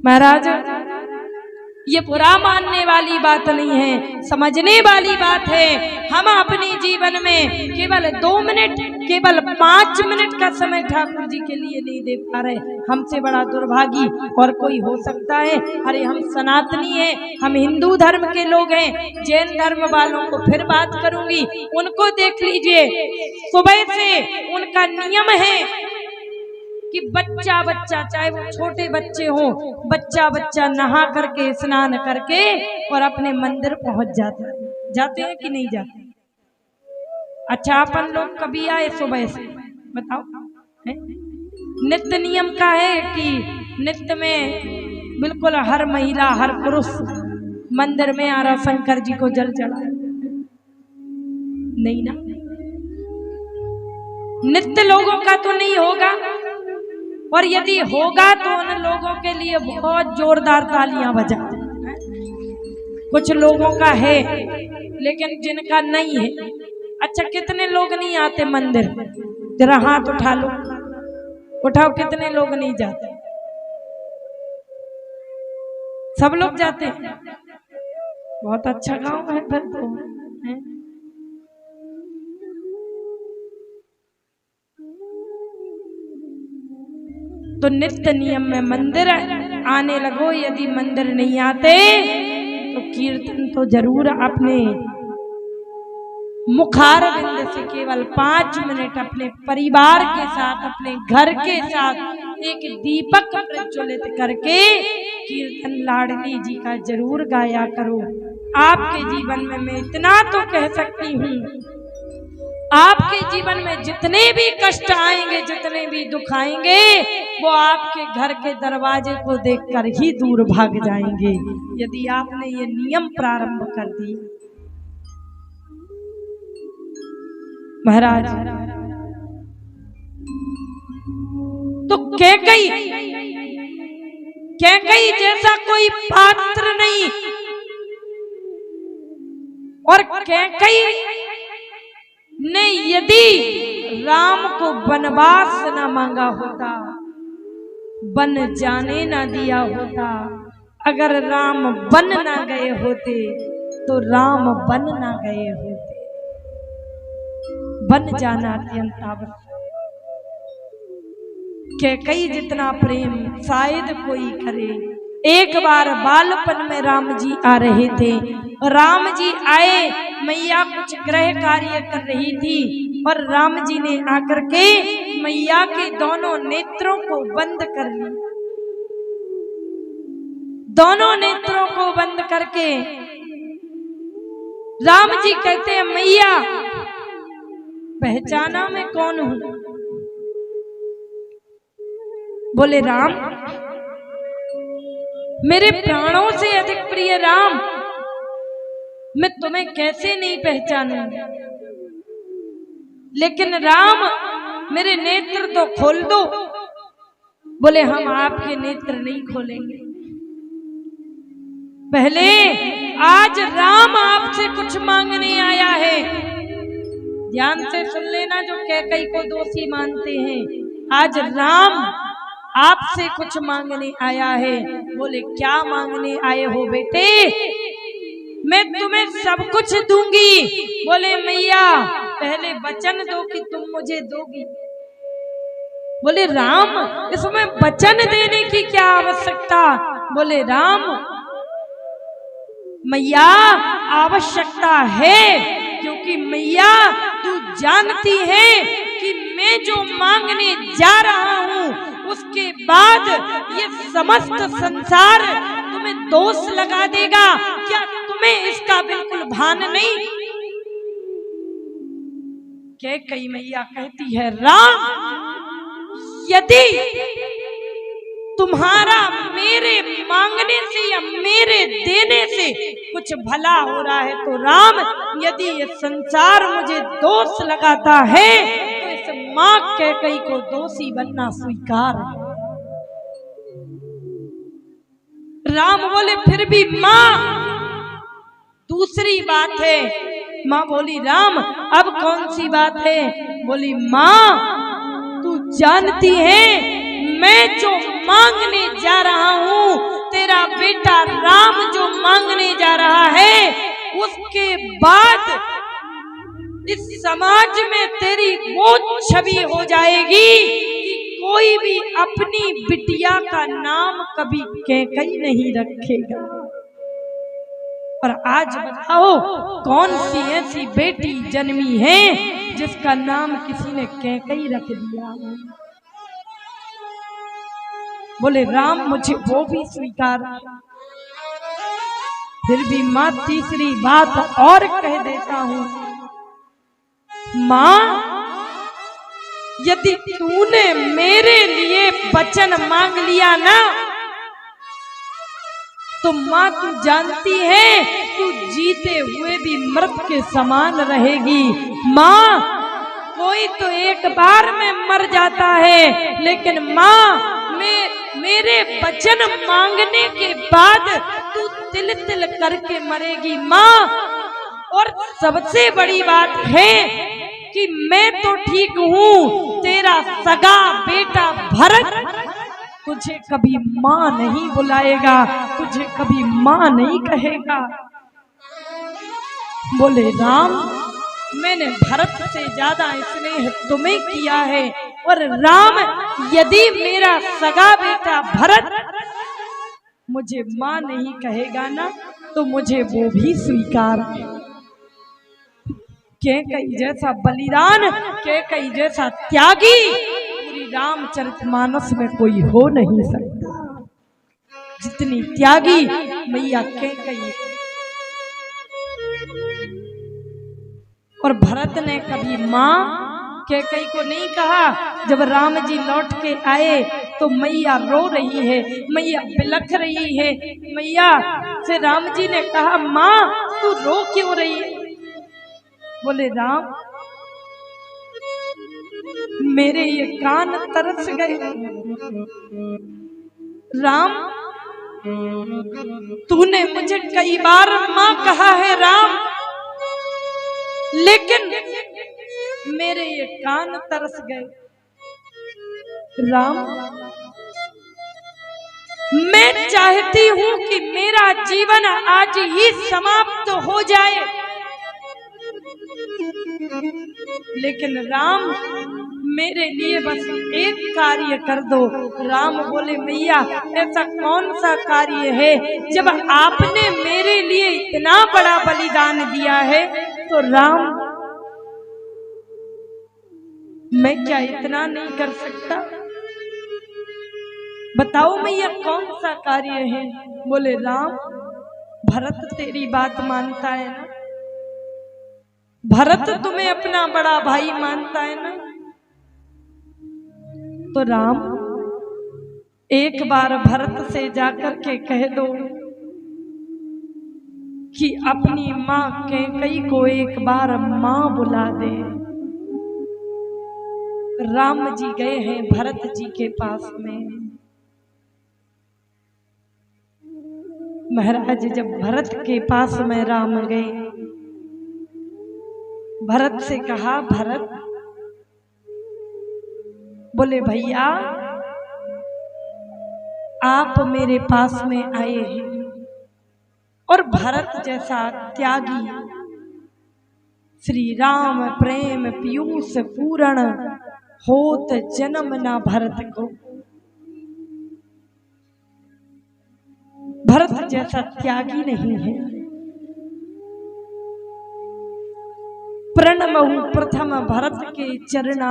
महाराज ये बुरा मानने वाली बात नहीं है, समझने वाली बात है। हम अपने जीवन में केवल 2 मिनट, केवल 5 मिनट का समय ठाकुर जी के लिए नहीं दे पा रहे। हमसे बड़ा दुर्भागी और कोई हो सकता है? अरे हम सनातनी हैं, हम हिंदू धर्म के लोग हैं। जैन धर्म वालों को फिर बात करूंगी, उनको देख लीजिए, सुबह से उनका नियम है कि बच्चा बच्चा, चाहे वो छोटे बच्चे हो, बच्चा बच्चा नहा करके स्नान करके और अपने मंदिर पहुंच जाते हैं कि नहीं जाते? अच्छा, अपन लोग कभी आए सुबह से बताओ? नित्य नियम का है कि नित्य में बिल्कुल हर महिला हर पुरुष मंदिर में आरा शंकर जी को जल चढ़ाए? नहीं ना, नित्य लोगों का तो नहीं होगा। और यदि होगा तो उन लोगों के लिए बहुत जोरदार तालियां बजाते हैं। कुछ लोगों का है लेकिन जिनका नहीं है। अच्छा, कितने लोग नहीं आते मंदिर? जरा हाथ उठा लो, उठाओ, कितने लोग नहीं जाते? सब लोग जाते हैं। बहुत अच्छा गांव है फिर तो, है? तो नित्य नियम में मंदिर आने लगो। यदि मंदिर नहीं आते तो कीर्तन तो जरूर अपने मुखारविंद से केवल 5 मिनट अपने परिवार के साथ, अपने घर के साथ एक दीपक प्रज्वलित करके कीर्तन लाडली जी का जरूर गाया करो। आपके जीवन में मैं इतना तो कह सकती हूँ, आपके जीवन में जितने भी कष्ट आएंगे, जितने भी दुख आएंगे, वो आपके घर के दरवाजे को देखकर ही दूर भाग जाएंगे, यदि आपने ये नियम प्रारंभ कर दिया। महाराज तो कैकई जैसा कोई पात्र नहीं, और कैकई ने यदि राम को वनवास न मांगा होता, बन जाने न दिया होता, अगर राम बन ना गए होते तो राम बन ना गए होते। बन जाना अत्यंत आवश्यक। कैकई जितना प्रेम शायद कोई करे। एक बार बालपन में राम जी आ रहे थे, राम जी आए, मैया कुछ गृह कार्य कर रही थी और राम जी ने आकर के मैया के दोनों नेत्रों को बंद कर लिया। दोनों नेत्रों को बंद करके राम जी कहते हैं, मैया पहचाना मैं कौन हूं? बोले, राम, मेरे प्राणों से अधिक प्रिय राम, मैं तुम्हें कैसे नहीं पहचानूंगा? लेकिन राम, मेरे नेत्र तो खोल दो। बोले, हम आपके नेत्र नहीं खोलेंगे। पहले आज राम आपसे कुछ मांगने आया है। ध्यान से सुन लेना, जो कैकई को दोषी मानते हैं। आज राम आपसे कुछ मांगने आया है। बोले, क्या मांगने आए हो बेटे? मैं तुम्हें सब कुछ दूंगी। बोले, मैया पहले वचन दो कि तुम मुझे दोगी। बोले, राम, इसमें वचन देने की क्या आवश्यकता? बोले, राम, मैया आवश्यकता है, क्योंकि मैया तू जानती है कि मैं जो मांगने जा रहा हूँ उसके बाद ये समस्त संसार तुम्हें दोष लगा देगा। क्या तुम्हें इसका बिल्कुल भान नहीं? कैकई मैया कहती है, राम, यदि तुम्हारा मेरे मांगने से या मेरे देने से कुछ भला हो रहा है तो राम, यदि ये संसार मुझे दोष लगाता है तो इस मां कैकई को दोषी बनना स्वीकार है। राम बोले, फिर भी मां, दूसरी बात है। मां बोली, राम, अब कौन सी बात है? बोली, मां, तू जानती है मैं जो मांगने जा रहा हूं, तेरा बेटा राम जो मांगने जा रहा है, उसके बाद इस समाज में तेरी वो छवि हो जाएगी कि कोई भी अपनी बिटिया का नाम कभी कैकई नहीं रखेगा। और आज बताओ कौन सी ऐसी बेटी जन्मी है जिसका नाम किसी ने कैकई रख दिया? बोले राम मुझे वो भी स्वीकार है। फिर भी मां तीसरी बात और कह देता हूं, मां यदि तूने मेरे लिए वचन मांग लिया ना, तो मां तू जानती है तू जीते हुए भी मृत के समान रहेगी। मां कोई तो एक बार में मर जाता है, लेकिन मां मेरे वचन मांगने के बाद तू तिल तिल करके मरेगी मां। और सबसे बड़ी बात है कि मैं तो ठीक हूं, तेरा सगा बेटा भरत तुझे कभी मां नहीं बुलाएगा, तुझे कभी मां नहीं कहेगा। बोले राम मैंने भरत से ज्यादा स्नेह तुम्हें किया है, और राम यदि मेरा सगा बेटा भरत मुझे मां नहीं कहेगा ना, तो मुझे वो भी स्वीकार है। कैकई जैसा बलिदान, कैकई जैसा त्यागी पूरी रामचरितमानस में कोई हो नहीं सकता। जितनी त्यागी मैया कैकई। और भरत ने कभी मां कैकई को नहीं कहा। जब राम जी लौट के आए तो मैया रो रही है, मैया बिलख रही है। मैया से राम जी ने कहा मां तू रो क्यों रही है? बोले राम मेरे ये कान तरस गए। राम तूने मुझे कई बार मां कहा है राम, लेकिन मेरे ये कान तरस गए। राम मैं चाहती हूं कि मेरा जीवन आज ही समाप्त हो जाए, लेकिन राम मेरे लिए बस एक कार्य कर दो। राम बोले मैया ऐसा कौन सा कार्य है? जब आपने मेरे लिए इतना बड़ा बलिदान दिया है, तो राम मैं क्या इतना नहीं कर सकता? बताओ मैया कौन सा कार्य है? बोले राम भरत तेरी बात मानता है ना, भरत तुम्हें अपना बड़ा भाई मानता है ना, तो राम एक बार भरत से जाकर के कह दो कि अपनी मां कैकई को एक बार मां बुला दे। राम जी गए हैं भरत जी के पास में। महाराज जब भरत के पास में राम गए, भरत से कहा भरत, बोले भैया आप मेरे पास में आए हैं, और भरत जैसा त्यागी श्री राम प्रेम पीयूष पूर्ण होत जन्म ना भरत को। भरत जैसा त्यागी नहीं है। प्रणमहु प्रथम भरत के चरना,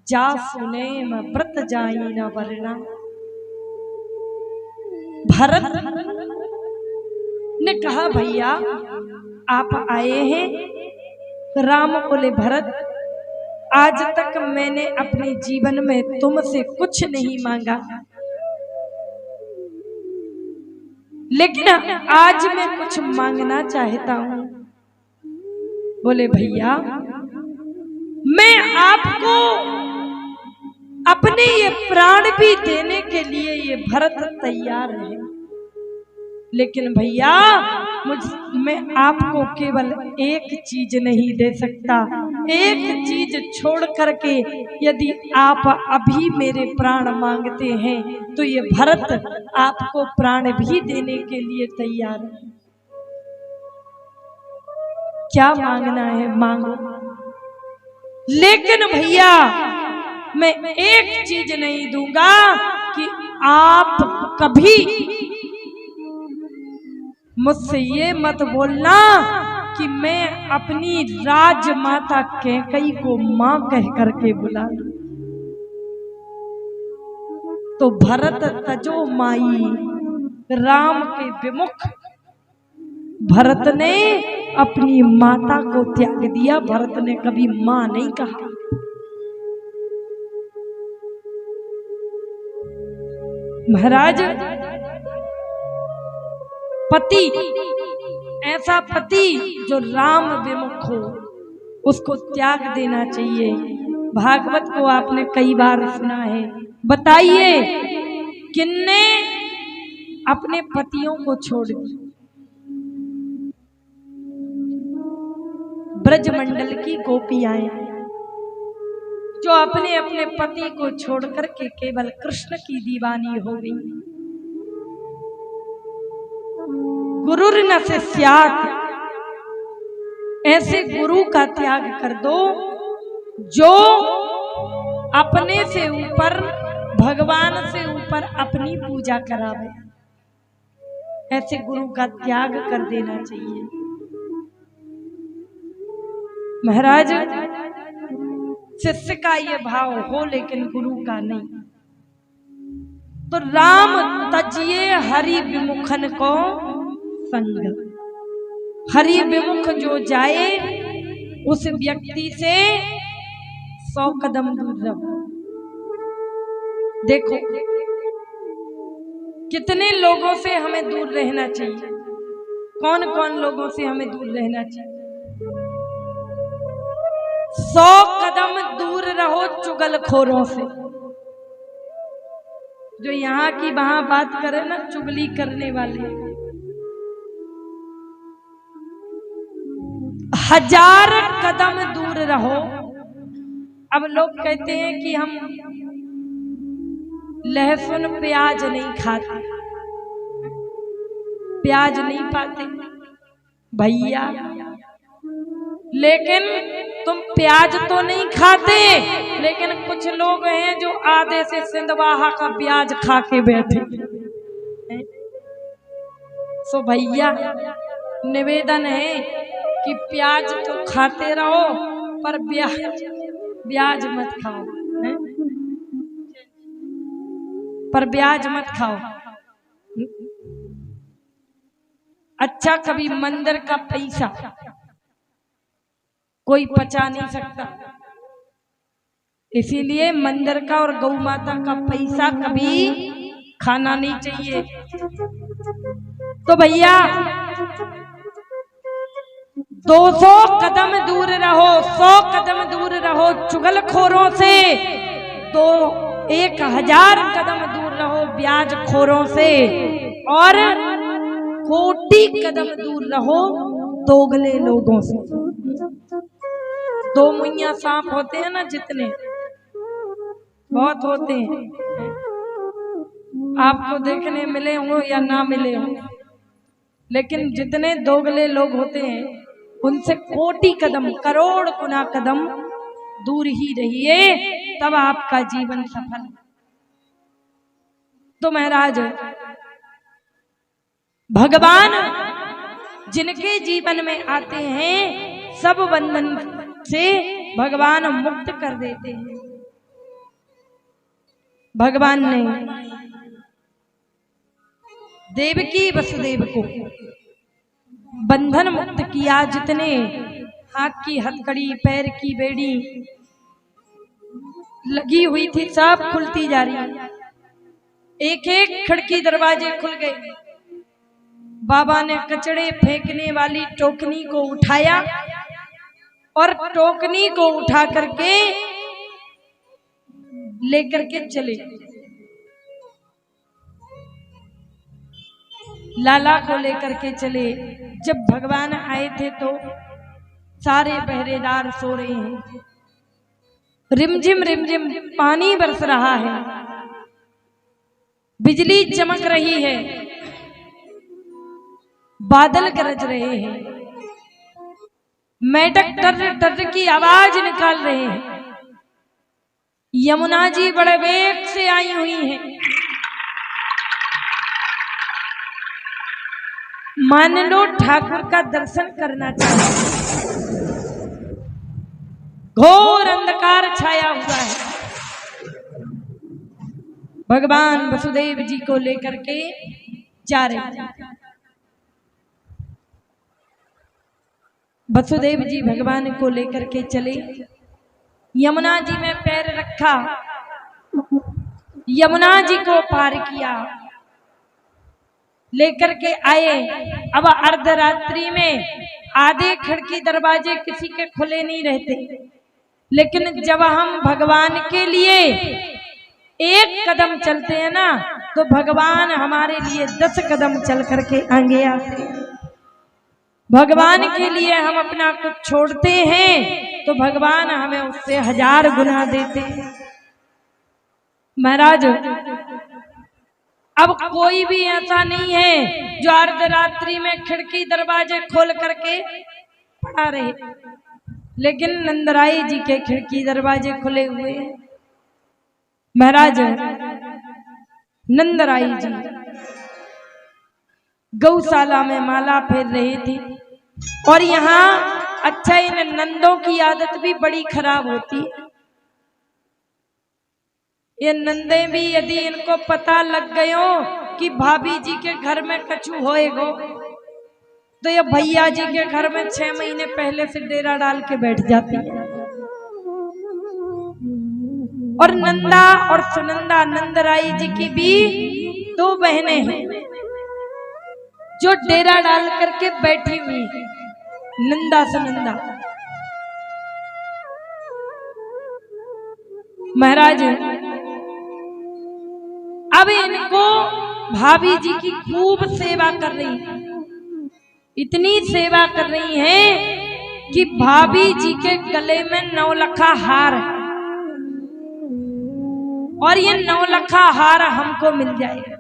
जा सुनेम व्रत जाई न वरना। भरत ने कहा भैया आप आए हैं। राम बोले भरत आज तक मैंने अपने जीवन में तुमसे कुछ नहीं मांगा, लेकिन आज मैं कुछ मांगना चाहता हूं। बोले भैया मैं आपको अपने ये प्राण भी देने के लिए ये भरत तैयार है। लेकिन भैया मैं आपको केवल एक चीज नहीं दे सकता, एक चीज छोड़ करके यदि आप अभी मेरे प्राण मांगते हैं तो ये भरत आपको प्राण भी देने के लिए तैयार है। क्या मांगना है मांगो, लेकिन भैया मैं एक चीज नहीं दूंगा कि आप कभी मुझसे ये मत बोलना कि मैं अपनी राजमाता कैकई को मां कह करके बुला लूं। तो भरत तजो माई राम के विमुख, भरत ने अपनी माता को त्याग दिया। भरत ने कभी मां नहीं कहा। महाराज पति, ऐसा पति जो राम विमुख हो उसको त्याग देना चाहिए। भागवत को आपने कई बार सुना है। बताइए किन्ने अपने पतियों को छोड़ दिया? ब्रजमंडल की गोपियां जो अपने अपने पति को छोड़कर के केवल कृष्ण की दीवानी हो गई। गुरुर न शिष्यात्, ऐसे गुरु का त्याग कर दो जो अपने से ऊपर, भगवान से ऊपर अपनी पूजा करावे। ऐसे गुरु का त्याग कर देना चाहिए। महाराज शिष्य का ये भाव हो लेकिन गुरु का नहीं। तो राम तजिए हरि विमुखन को संग, हरि विमुख जो जाए उस व्यक्ति से 100 कदम दूर रहो। देखो कितने लोगों से हमें दूर रहना चाहिए, कौन कौन लोगों से हमें दूर रहना चाहिए। 100 कदम दूर रहो चुगलखोरों से, जो यहाँ की वहां बात करे ना, चुगली करने वाले। 1000 कदम दूर रहो। अब लोग कहते हैं कि हम लहसुन प्याज नहीं खाते, प्याज नहीं पाते भैया, लेकिन तुम प्याज तो नहीं खाते, लेकिन कुछ लोग हैं जो आधे से सिंधवाहा का प्याज खा के बैठे। सो भैया निवेदन है कि प्याज तो खाते रहो पर ब्याज मत खाओ, पर ब्याज मत खाओ। अच्छा कभी मंदिर का पैसा कोई पचा नहीं सकता, इसीलिए मंदिर का और गौ माता का पैसा कभी खाना नहीं चाहिए। तो भैया 200 कदम दूर रहो, 100 कदम दूर रहो चुगलखोरों से, तो 1000 कदम दूर रहो ब्याजखोरों से, और कोटि कदम दूर रहो दोगले लोगों से। 2 मुइया सांप होते हैं ना, जितने बहुत होते हैं, आपको देखने मिले हो या ना मिले हो, लेकिन जितने दोगले लोग होते हैं उनसे कोटि कदम, करोड़ गुना कदम दूर ही रहिए, तब आपका जीवन सफल। तो महाराज भगवान जिनके जीवन में आते हैं सब बंधन से भगवान मुक्त कर देते हैं। भगवान ने देवकी वसुदेव को बंधन मुक्त किया। जितने हाथ की हथकड़ी, पैर की बेड़ी लगी हुई थी सब खुलती जा रही है, एक एक खिड़की दरवाजे खुल गए। बाबा ने कचड़े फेंकने वाली टोकनी को उठाया और टोकनी को उठा करके लेकर के चले। लाला को लेकर के चले। जब भगवान आए थे तो सारे पहरेदार सो रहे हैं, रिमझिम रिमझिम पानी बरस रहा है, बिजली चमक रही है, बादल गरज रहे हैं, मेढक टर्र टर्र की आवाज निकाल रहे हैं। यमुना जी बड़े वेग से आई हुई हैं। मान लो ठाकुर का दर्शन करना चाहिए। घोर अंधकार छाया हुआ है। भगवान वसुदेव जी को लेकर के जा रहे हैं। वसुदेव जी भगवान को लेकर के चले, यमुना जी में पैर रखा, यमुना जी को पार किया, लेकर के आए। अब अर्धरात्रि में आधे खिड़की दरवाजे किसी के खुले नहीं रहते, लेकिन जब हम भगवान के लिए एक कदम चलते हैं ना, तो भगवान हमारे लिए 10 कदम चल करके आगे आते हैं। भगवान के लिए हम अपना कुछ छोड़ते हैं तो भगवान हमें उससे 1000 गुना देते हैं। महाराज, अब कोई भी ऐसा नहीं है जो अर्धरात्रि में खिड़की दरवाजे खोल करके पड़ा रहे, लेकिन नंदराई जी के खिड़की दरवाजे खुले हुए हैं। महाराज, नंदराई जी गौशाला में माला फेर रही थी, और यहाँ अच्छा इन नंदों की आदत भी बड़ी खराब होती है। ये नंदे भी यदि इनको पता लग गयो कि भाभी जी के घर में कछु होएगो, तो ये भैया जी के घर में 6 महीने पहले से डेरा डाल के बैठ जाती है। और नंदा और सुनंदा, नंदराई जी की भी 2 बहनें हैं जो डेरा डाल करके बैठी हुई है, नंदा सुनंदा। महाराज, अब इनको भाभी जी की खूब सेवा कर रही है, इतनी सेवा कर रही है कि भाभी जी के गले में 9 लखा हार है, और ये 9 लखा हार हमको मिल जाएगा।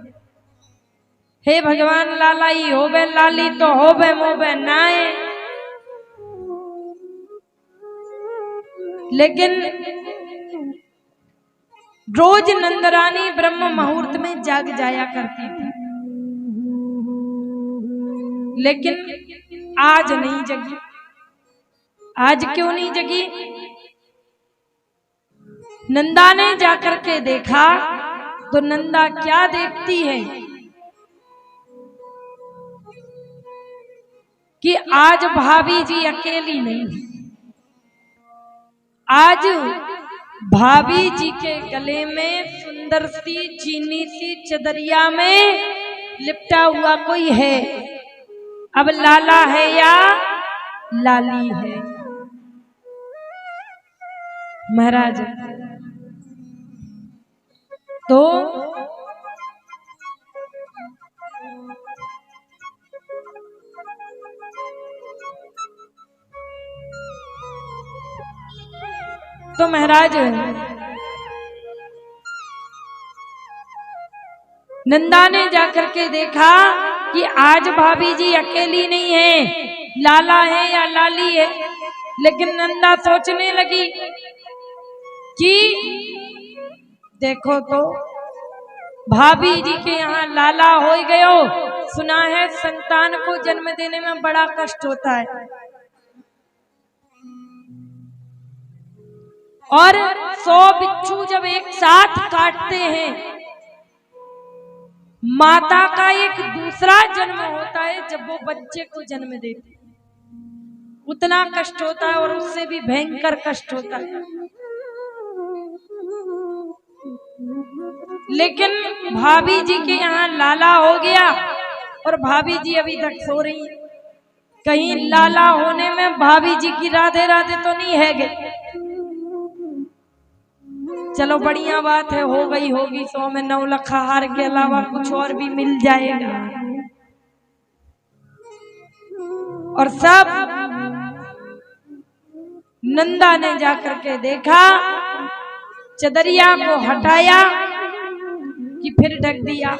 हे भगवान, लाला ही होवे, लाली तो होवे मोवे नाए। लेकिन रोज नंदरानी ब्रह्म मुहूर्त में जाग जाया करती थी, लेकिन आज नहीं जगी। आज क्यों नहीं जगी? नंदा ने जाकर के देखा तो नंदा क्या देखती है कि आज भाभी जी अकेली नहीं, आज भाभी जी के गले में सुंदर सी चीनी सी चदरिया में लिपटा हुआ कोई है। अब लाला है या लाली है? महाराज, तो महाराज, नंदा ने जाकर के देखा कि आज भाभी जी अकेली नहीं है, लाला है या लाली है। लेकिन नंदा सोचने लगी कि देखो तो भाभी जी के यहाँ लाला हो गयो। सुना है संतान को जन्म देने में बड़ा कष्ट होता है, और 100 बिच्छू जब एक साथ काटते हैं, माता का एक दूसरा जन्म होता है जब वो बच्चे को जन्म देती है। उतना कष्ट होता है और उससे भी भयंकर कष्ट होता है। लेकिन भाभी जी के यहाँ लाला हो गया और भाभी जी अभी तक सो रही है। कहीं लाला होने में भाभी जी की राधे राधे तो नहीं है गई। चलो बढ़िया बात है, हो गई होगी। 100 में 9 लखा हार के अलावा कुछ और भी मिल जाएगा। और सब नंदा ने जाकर के देखा, चदरिया को हटाया कि फिर ढक दिया।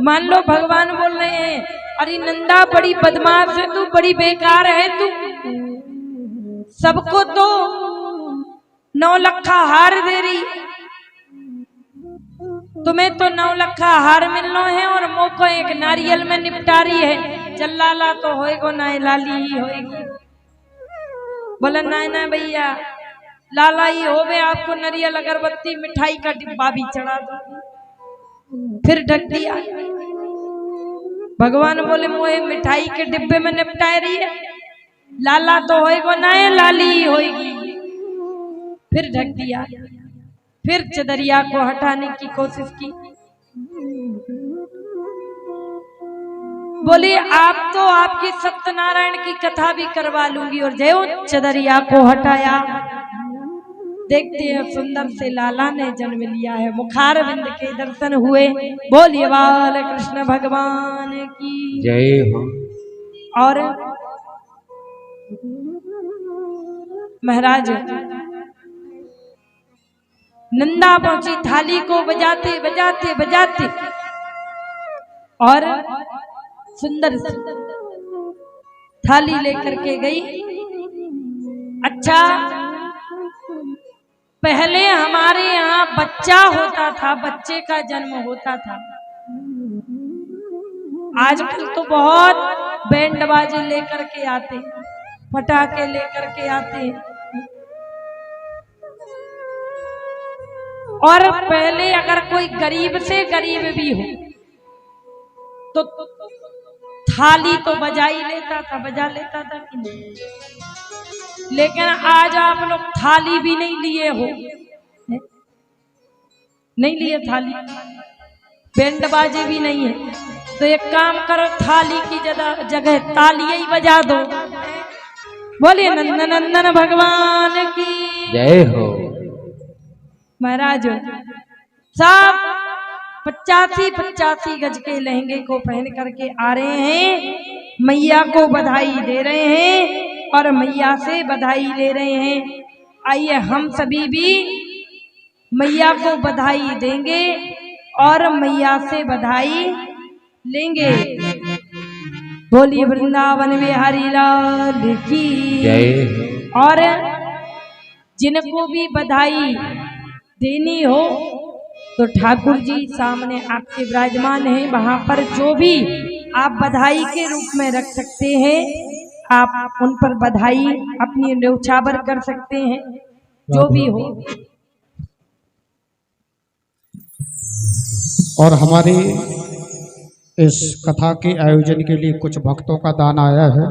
मान लो भगवान बोल रहे हैं, अरे नंदा बड़ी बदमाश है तू, बड़ी बेकार है तू, सबको तो 9 लखा हार दे रही, तुम्हें तो 9 लखा हार मिलना है और मोको एक नारियल में निपटा रही है। चल लाला तो होएगो ना, लाली ही होएगी। बोला ना भैया, लाला ही होवे, आपको नारियल अगरबत्ती मिठाई का डिब्बा भी चढ़ा दो। फिर ढक दिया। भगवान बोले मोहे मिठाई के डिब्बे में निपटा रही है, लाला तो होएगो ना, लाली ही होएगी। फिर ढक दिया। फिर चदरिया को हटाने की कोशिश की। बोली आप तो आपकी सत्यनारायण की कथा भी करवा लूंगी। और जय चदरिया को हटाया। देखते हैं सुंदर से लाला ने जन्म लिया है। मुखारविंद के दर्शन हुए। बोलिए बाल कृष्ण भगवान की जय हो। और महाराज नंदा पहुंची थाली को बजाते बजाते बजाते, और सुंदर थाली लेकर के गई। अच्छा, पहले हमारे यहाँ बच्चा होता था, बच्चे का जन्म होता था। आजकल तो बहुत बैंड बाजे लेकर के आते, पटाखे लेकर के आते। और पहले अगर कोई गरीब से गरीब भी हो तो थाली तो बजा ही लेता था, बजा लेता था कि नहीं। लेकिन आज आप लोग थाली भी नहीं लिए हो, नहीं लिए थाली, बैंड बाजे भी नहीं है। तो एक काम करो, थाली की जगह तालियां ही बजा दो। बोलिए नंदन नंदन भगवान की जय हो। महाराज सब 85 गज के लहंगे को पहन करके आ रहे हैं, मैया को बधाई दे रहे हैं और मैया से बधाई ले रहे हैं। आइए हम सभी भी मैया को बधाई देंगे और मैया से बधाई लेंगे। बोलिए वृंदावन बिहारी लाल की जय। और जिनको भी बधाई देनी हो तो ठाकुर जी सामने आपके विराजमान हैं, वहां पर जो भी आप बधाई के रूप में रख सकते हैं, आप उन पर बधाई अपनी न्यौछावर कर सकते हैं, जो भी हो। और हमारी इस कथा के आयोजन के लिए कुछ भक्तों का दान आया है।